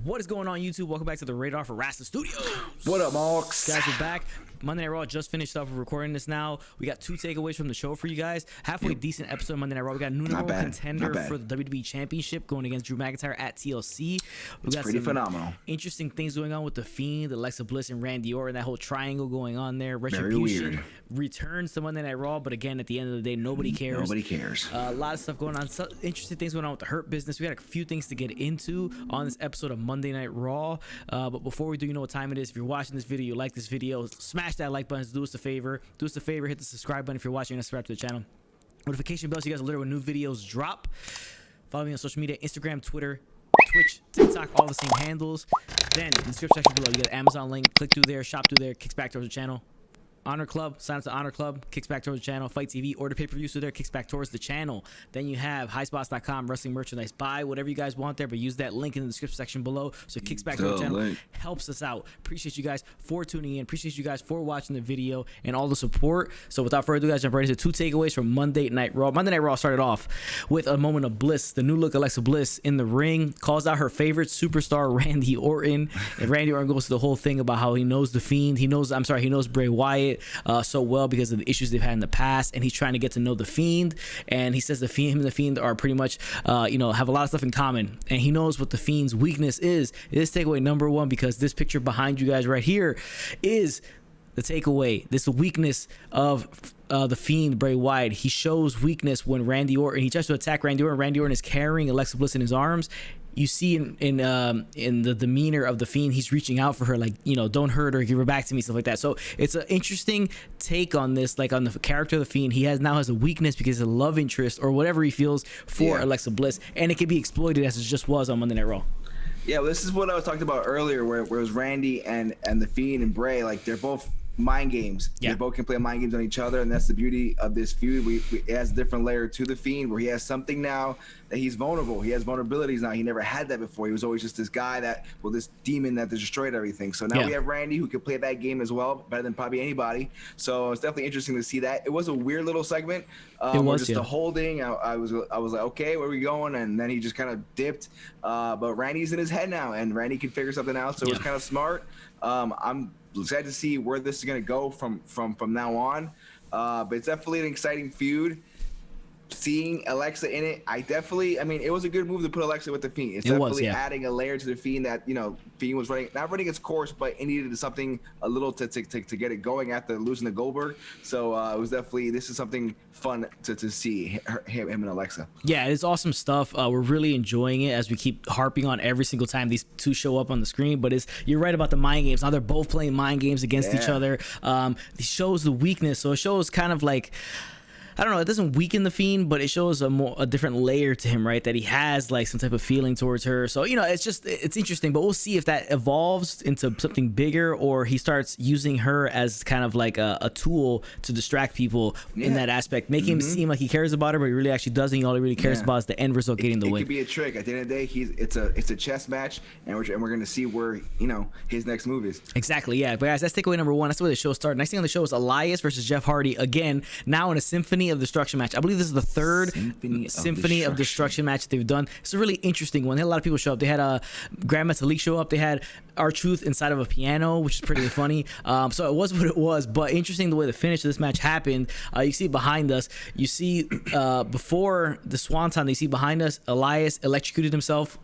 What is going on, YouTube? Welcome back to the Radar for Wrestling Studios. What up, Marks? Guys, we're back. Monday Night Raw just finished up. We're recording this now. We got two takeaways from the show for you guys. Halfway decent episode of Monday Night Raw. We got a new number one contender for the WWE Championship going against Drew McIntyre at TLC. We got pretty phenomenal. Interesting things going on with the Fiend, Alexa Bliss, and Randy Orton. That whole triangle going on there. Very weird. Returns to Monday Night Raw, but again, at the end of the day, nobody cares. Nobody cares. A lot of stuff going on. Interesting things going on with the Hurt Business. We got a few things to get into on this episode of Monday Night Raw. But before we do, you know what time it is. If you're watching this video, you like this video, smash that like button. Do us a favor. Do us a favor. Hit the subscribe button if you're watching and subscribe to the channel. Notification bell so you guys are alerted when new videos drop. Follow me on social media, Instagram, Twitter, Twitch, TikTok, all the same handles. Then in the description section below, you got an Amazon link. Click through there, shop through there, kicks back towards the channel. Honor Club, sign up to Honor Club, kicks back towards the channel. Fight TV, order pay-per-views through there, kicks back towards the channel. Then you have highspots.com, wrestling merchandise. Buy whatever you guys want there, but use that link in the description section below so it kicks back towards the channel. Helps us out. Appreciate you guys for tuning in. Appreciate you guys for watching the video and all the support. So without further ado, guys, jump right into two takeaways from Monday Night Raw. Monday Night Raw started off with a moment of bliss. The new look Alexa Bliss in the ring calls out her favorite superstar, Randy Orton. And Randy Orton goes to the whole thing about how he knows the Fiend. He knows Bray Wyatt so well because of the issues they've had in the past, and he's trying to get to know the Fiend. And he says him and the Fiend are pretty much have a lot of stuff in common, and he knows what the Fiend's weakness is. This takeaway number one, because this picture behind you guys right here is the takeaway. This weakness of the Fiend, Bray Wyatt. He shows weakness when Randy Orton, he tries to attack Randy Orton. Randy Orton is carrying Alexa Bliss in his arms. You see in the demeanor of the Fiend, he's reaching out for her, like, don't hurt her, give her back to me, stuff like that. So it's an interesting take on this, like on the character of the Fiend. He now has a weakness because of love interest or whatever he feels for Alexa Bliss, and it can be exploited as it just was on Monday Night Raw. Yeah, well, this is what I was talking about earlier, where it was Randy and the Fiend and Bray, like they're both mind games. They both can play mind games on each other, and that's the beauty of this feud. It has a different layer to the Fiend, where he has something now that he's vulnerable. He has vulnerabilities now. He never had that before. He was always just this guy this demon that destroyed everything. So now we have Randy, who can play that game as well, better than probably anybody. So it's definitely interesting to see that. It was a weird little segment. It was just the holding. I was like, okay, where are we going? And then he just kind of dipped. But Randy's in his head now, and Randy can figure something out. So it was kind of smart. I'm excited to see where this is going to go from now on. But it's definitely an exciting feud. Seeing Alexa in it, it was a good move to put Alexa with the Fiend. It's definitely adding a layer to the Fiend that, Fiend was not running its course, but it needed something a little to get it going after losing to Goldberg. So it was definitely, this is something fun to see, him and Alexa. Yeah, it's awesome stuff. We're really enjoying it as we keep harping on every single time these two show up on the screen. But you're right about the mind games. Now they're both playing mind games against each other. It shows the weakness. So it shows kind of like, I don't know, it doesn't weaken the Fiend, but it shows a different layer to him, right? That he has like some type of feeling towards her. So, it's interesting, but we'll see if that evolves into something bigger, or he starts using her as kind of like a tool to distract people in that aspect, making him seem like he cares about her, but he really actually doesn't. All he really cares about is the end result, getting the win. It could be a trick. At the end of the day, it's a chess match, and we're going to see where, his next move is. Exactly, yeah. But guys, that's takeaway number one. That's the way the show started. Next thing on the show is Elias versus Jeff Hardy, again, now in a Symphony of Destruction match. I believe this is the third Symphony of Destruction match they've done. It's a really interesting one. They had a lot of people show up. They had Grand Metalik show up. They had R-Truth inside of a piano, which is pretty funny. So it was what it was, but interesting the way the finish of this match happened. You see behind us, you see before the Swanton, you see behind us, Elias electrocuted himself,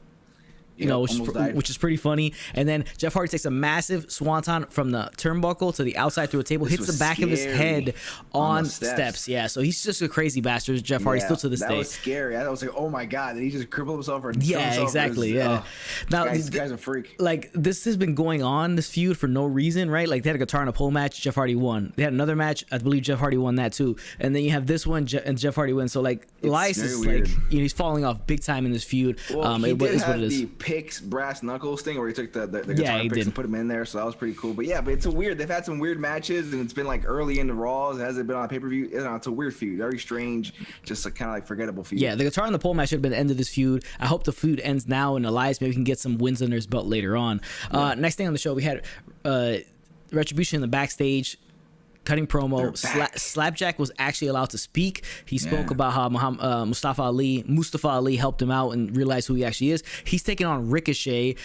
which is pretty funny. And then Jeff Hardy takes a massive swanton from the turnbuckle to the outside through a table, hits the back of his head on steps. Yeah, so he's just a crazy bastard, Jeff Hardy, still to this day. That was crary. I was like, oh my god, did he just cripple himself? Exactly. Now this guy's a freak. Like, this has been going on, this feud, for no reason, right? Like, they had a guitar and a pole match, Jeff Hardy won. They had another match, I believe Jeff Hardy won that too. And then you have this one, and Jeff Hardy wins. So like, Elias is weird. Like, he's falling off big time in this feud. Well, it is what it is. Picks brass knuckles thing where he took the guitar picks and put them in there, so that was pretty cool. But it's a weird, they've had some weird matches, and it's been like early in the Raws. It hasn't been on pay-per-view. It's a weird feud, very strange, just kind of like forgettable feud. Yeah, the guitar and the pole match should have been the end of this feud. I hope the feud ends now, and Elias maybe can get some wins under his belt later on. Next thing on the show, we had Retribution in the backstage. cutting promo. Slapjack was actually allowed to speak. He spoke about how Mustafa Ali helped him out and realized who he actually is. He's taking on Ricochet.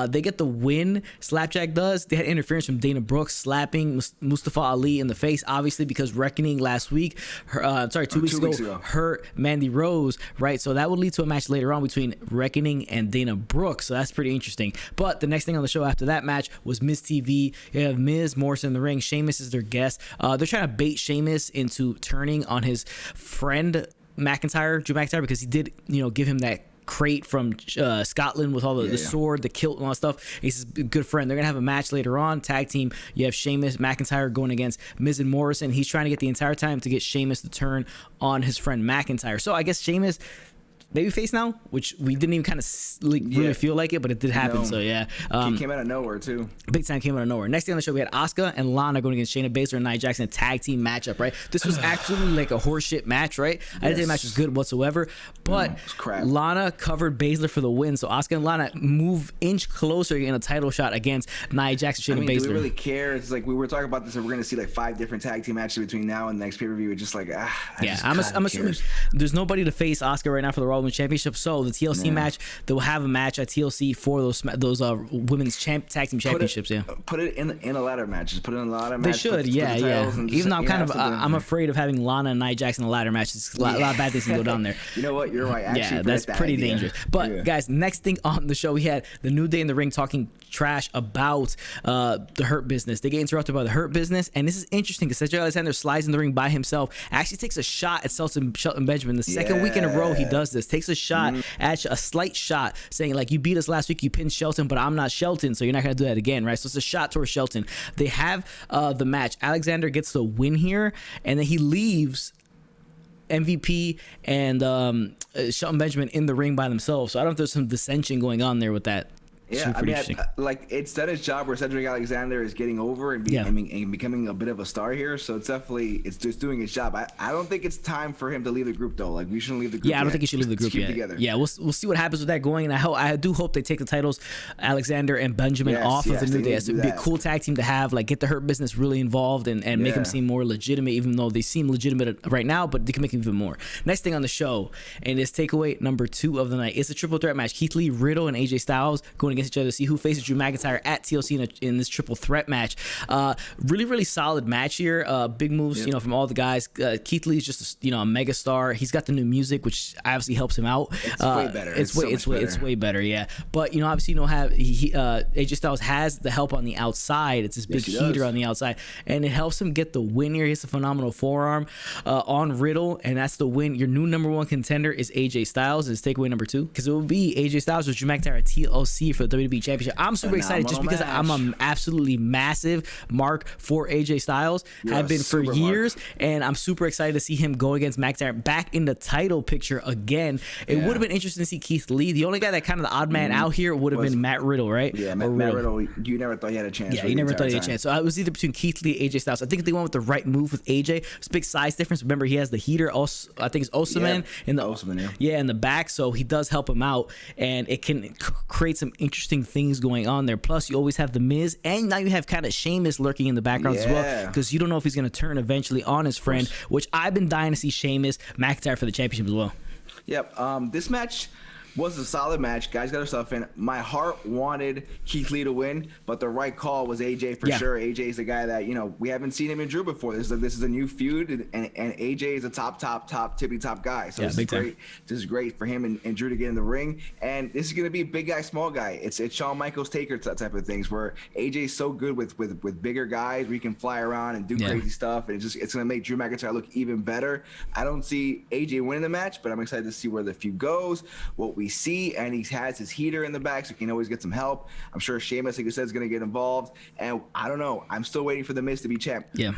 They get the win. Slapjack does. They had interference from Dana Brooks slapping Mustafa Ali in the face, obviously because Reckoning last week, 2 weeks ago, hurt Mandy Rose, right? So that would lead to a match later on between Reckoning and Dana Brooks. So that's pretty interesting. But the next thing on the show after that match was Miz TV. You have Miz, Morrison in the ring. Sheamus is their guest. They're trying to bait Sheamus into turning on his friend McIntyre, Drew McIntyre, because he did, give him that crate from Scotland with all the sword, the kilt, and all that stuff. He's a good friend. They're gonna have a match later on, tag team. You have Sheamus, McIntyre going against Miz and Morrison. He's trying to get the entire time to get Sheamus to turn on his friend McIntyre. So I guess Sheamus babyface now, which we didn't even kind of really feel like it, but it did happen. No. So yeah, he came out of nowhere too. Big time came out of nowhere. Next thing on the show, we had Asuka and Lana going against Shayna Baszler and Nia Jackson, a tag team matchup. Right, this was actually like a horseshit match. Right, I didn't think the match was good whatsoever, but Lana covered Baszler for the win. So Asuka and Lana move inch closer in a title shot against Nia Jackson, Shayna Baszler. Do we really care? It's like we were talking about this, and we're going to see like 5 different tag team matches between now and the next pay per view. It's just like I'm assuming there's nobody to face Asuka right now for the Raw Women's Championship. So the TLC match, they will have a match at TLC for those women's tag team championships. Put it in a ladder match. Just put it in a ladder match. They should, Even though I'm afraid of having Lana and Nia Jackson in a ladder match. A lot of bad things can go down there. You know what? You're right. Actually, that's pretty dangerous. But guys, next thing on the show, we had the New Day in the ring talking trash about the Hurt Business. They get interrupted by the Hurt Business, and this is interesting because Cedric Alexander slides in the ring by himself. Actually takes a shot at Shelton Benjamin. The second week in a row he does this. Takes a shot at a slight shot, saying like, you beat us last week, you pinned Shelton, but I'm not Shelton, so you're not gonna do that again, right? So it's a shot towards Shelton. They have the match. Alexander gets the win here, and then he leaves MVP and Shelton Benjamin in the ring by themselves. So I don't know if there's some dissension going on there with that. Yeah, it's done its job where Cedric Alexander is getting over and becoming a bit of a star here. So it's just doing its job. I don't think it's time for him to leave the group though. Like we shouldn't leave the group. Yeah, I don't think he should leave the group yet. Together. Yeah, we'll see what happens with that going. And I do hope they take the titles, Alexander and Benjamin, off of the New Day. It'd be a cool tag team to have. Like get the Hurt Business really involved and make them seem more legitimate, even though they seem legitimate right now, but they can make them even more. Next thing on the show, and it's takeaway number 2 of the night. It's a triple threat match. Keith Lee, Riddle, and AJ Styles going against each other to see who faces Drew McIntyre at TLC in this triple threat match. Really solid match here. Big moves, from all the guys. Keith Lee is just a mega star. He's got the new music, which obviously helps him out. It's way better. It's way better. Yeah, but obviously AJ Styles has the help on the outside. It's this big heater on the outside, and it helps him get the win here. He has a phenomenal forearm on Riddle, and that's the win. Your new number 1 contender is AJ Styles. Is takeaway number 2 because it will be AJ Styles with Drew McIntyre at TLC for the WWE Championship. I'm super excited just because I'm an absolutely massive mark for AJ Styles. Have been for years, and I'm super excited to see him go against McIntyre back in the title picture again. It would have been interesting to see Keith Lee. The only guy that kind of the odd man out here would have been Matt Riddle, right? Yeah, Matt Riddle. You never thought he had a chance. Yeah, you never thought he had a chance. So it was either between Keith Lee and AJ Styles. I think they went with the right move with AJ. It's a big size difference. Remember, he has the heater. Also, I think it's Osaman in the back, so he does help him out, and it can create some interesting things going on there. Plus, you always have the Miz, and now you have kind of Sheamus lurking in the background as well, because you don't know if he's going to turn eventually on his friend, which I've been dying to see Sheamus McIntyre for the championship as well. Yep. This match was a solid match. Guys got herself in. My heart wanted Keith Lee to win, but the right call was AJ for sure. AJ is the guy that, we haven't seen him in Drew before. This is a new feud, and AJ is a top tippy top guy. So this is great. This is great for him and Drew to get in the ring. And this is going to be big guy, small guy. It's Shawn Michaels Taker type of things where AJ is so good with bigger guys where he can fly around and do crazy stuff, and it's going to make Drew McIntyre look even better. I don't see AJ winning the match, but I'm excited to see where the feud goes, what we see, and he has his heater in the back, so he can always get some help. I'm sure Sheamus, like you said, is going to get involved, and I don't know. I'm still waiting for The Miz to be champ. Yeah.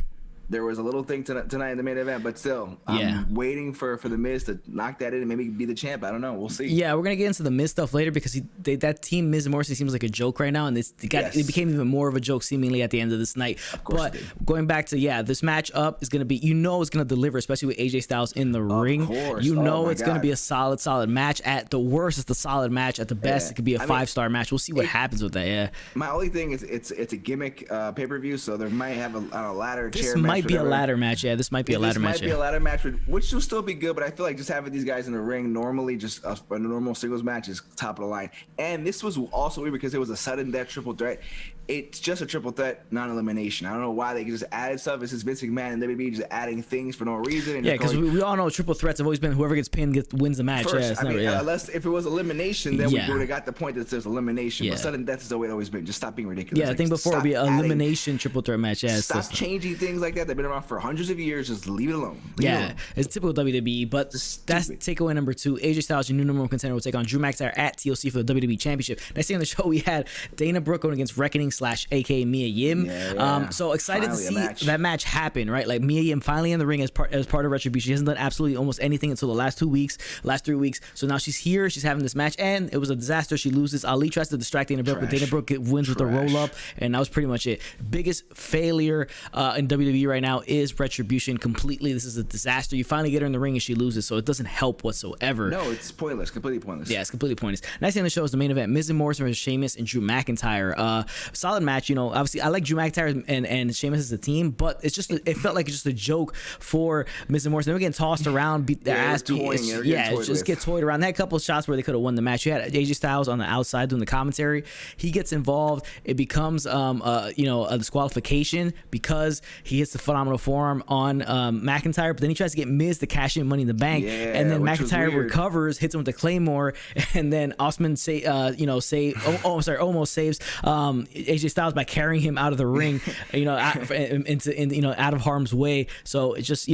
There was a little thing tonight in the main event, but still, I'm waiting for The Miz to knock that in and maybe be the champ. I don't know. We'll see. Yeah, we're going to get into the Miz stuff later because that team, Miz and Morrissey, seems like a joke right now, and it became even more of a joke seemingly at the end of this night. Of course. But going back to, this matchup is going to be, it's going to deliver, especially with AJ Styles in the ring. Course. It's going to be a solid match. At the worst, it's the solid match. At the best, it could be a 5-star match. We'll see what happens with that. Yeah. My only thing is it's a gimmick pay-per-view, so there might have a ladder chair match. might be a whatever. ladder match. Yeah, this might be a ladder match. This might be a ladder match, which will still be good. But I feel like just having these guys in the ring normally, just a normal singles match, is top of the line. And this was also weird because it was a sudden death triple threat. It's just a triple threat, non-elimination. I don't know why they just added stuff. It's just Vince McMahon and WWE just adding things for no reason. And yeah, because we all know triple threats have always been whoever gets pinned wins the match. First, Yeah, unless if it was elimination, then we would have got the point that there's elimination. Yeah. But sudden death is the way it always been. Just stop being ridiculous. Yeah, I think before it'd be an elimination triple threat match. Yeah, stop changing things like that. They've been around for hundreds of years. Just leave it alone. It's typical WWE. But that's takeaway number 2. AJ Styles, your new number 1 contender, will take on Drew McIntyre at TLC for the WWE Championship. Next thing on the show, we had Dana Brooke going against Reckoning / aka Mia Yim. So excited to see that match happen, right? Like Mia Yim finally in the ring as part of Retribution. She hasn't done absolutely almost anything until the last 3 weeks. So now she's here. She's having this match, and it was a disaster. She loses. Ali tries to distract Dana Brooke, but Dana Brooke wins with a roll up, and that was pretty much it. Biggest failure in WWE right now is Retribution completely. This is a disaster. You finally get her in the ring, and she loses, so it doesn't help whatsoever. No, it's pointless. Completely pointless. Yeah, it's completely pointless. Next thing on the show is the main event: Miz and Morrison versus Sheamus and Drew McIntyre. Solid match. You know, obviously I like Drew McIntyre and Sheamus as a team, but it felt like just a joke for Miz and Morrison. They were getting tossed around, beat their ass beat. It just get toyed around. They had a couple of shots where they could have won the match. You had AJ Styles on the outside doing the commentary. He gets involved. It becomes a disqualification because he hits the phenomenal forearm on McIntyre, but then he tries to get Miz to cash in Money in the Bank, and then McIntyre recovers, hits him with the Claymore, and then Osman almost saves AJ Styles by carrying him out of the ring, out of harm's way. So it's just,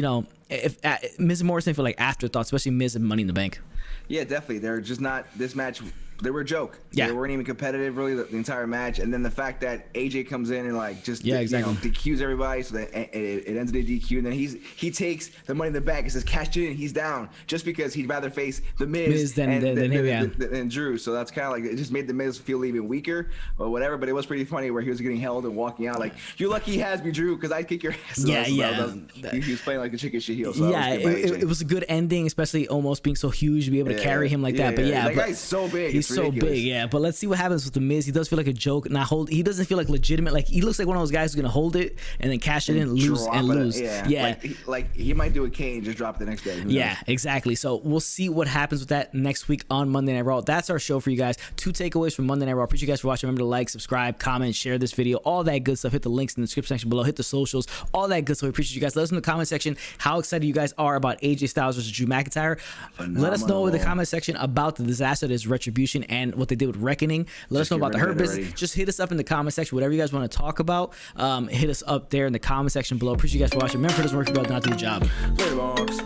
if Miz and Morrison feel like afterthoughts, especially Miz and Money in the Bank. Yeah, definitely. They're just not this match. They were a joke. Yeah. They weren't even competitive really the entire match. And then the fact that AJ comes in and exactly. DQs everybody, so that it ends in a DQ. And then he takes the Money in the Bank and says cash in. He's down just because he'd rather face the Miz than Drew. So that's kind of like it just made the Miz feel even weaker or whatever. But it was pretty funny where he was getting held and walking out like, "You're lucky he has me, Drew, because I'd kick your ass." He was playing like the chicken shit heel. So it was a good ending, especially almost being so huge to be able to carry him like that. But that guy's so big. He's so big, but let's see what happens with the Miz. He does feel like a joke. He doesn't feel like legitimate. Like he looks like one of those guys who's gonna hold it and then cash it in, lose. Yeah. Like he might do a Kane and just drop it the next day. Yeah, exactly. So we'll see what happens with that next week on Monday Night Raw. That's our show for you guys. 2 takeaways from Monday Night Raw. Appreciate you guys for watching. Remember to like, subscribe, comment, share this video, all that good stuff. Hit the links in the description section below. Hit the socials, all that good stuff. We appreciate you guys. Let us know in the comment section how excited you guys are about AJ Styles versus Drew McIntyre. Let us know in the comment section about the disaster that is Retribution and what they did with Reckoning. Let us know about the Hurt Business. Just hit us up in the comment section. Whatever you guys want to talk about, hit us up there in the comment section below. Appreciate you guys for watching. Remember, it doesn't work if you don't do the job. Later, box.